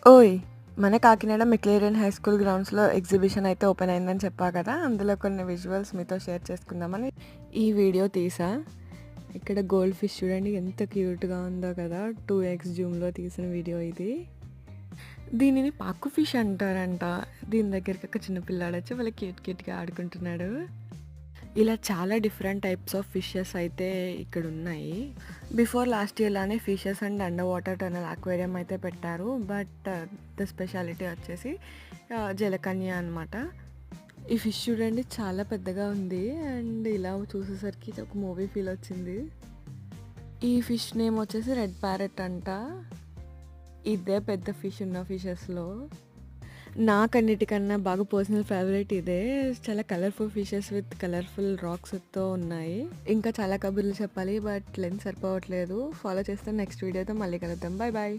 ఓయ్! మన Kakinada మెక్లేరియన్ high school గ్రౌండ్స్‌లో ఎగ్జిబిషన్ అయితే ఓపెన్ అయిందని చెప్పా కదా! అందులో కొన్ని విజువల్స్ మీతో షేర్ చేసుకుందామని ఈ వీడియో తీసా. ఇక్కడ గోల్డ్ ఫిష్ చూడండి ఎంత క్యూట్‌గా ఉందో కదా! 2x జూమ్‌లో తీసిన వీడియో ఇది. దీనిని పాకు ఫిష్ అంటారంట. దీని దగ్గరికి ఒక చిన్న పిల్లాడొచ్చి భలే క్యూట్‌గా ఆడుకుంటున్నాడు. ఇలా చాలా డిఫరెంట్ టైప్స్ ఆఫ్ ఫిషెస్ అయితే ఇక్కడున్నాయి. బిఫోర్ లాస్ట్ ఇయర్ లానే fishes and under water tunnel aquarium అయితే పెట్టారు. బట్ ద స్పెషాలిటీ వచ్చేసి జలకన్య అనమాట. ఈ ఫిష్ చూడండి చాలా పెద్దగా ఉంది అండ్ ఇలా చూసేసరికి ఒక మూవీ ఫీల్ వచ్చింది. ఈ ఫిష్ నేమ్ వచ్చేసి రెడ్ ప్యారెట్ అంట. ఇదే పెద్ద ఫిష్ ఉన్న ఫిషెస్‌లో. నాకన్నిటికన్నా బాగా పర్సనల్ ఫేవరెట్ ఇదే. చాలా కలర్‌ఫుల్ ఫిషెస్ విత్ కలర్‌ఫుల్ రాక్స్‌తో ఉన్నాయి. ఇంకా చాలా కబుర్లు చెప్పాలి బట్ లెంత్ సరిపోవట్లేదు. ఫాలో చేస్తే నెక్స్ట్ వీడియోతో మళ్ళీ కలుద్దాం. Bye bye.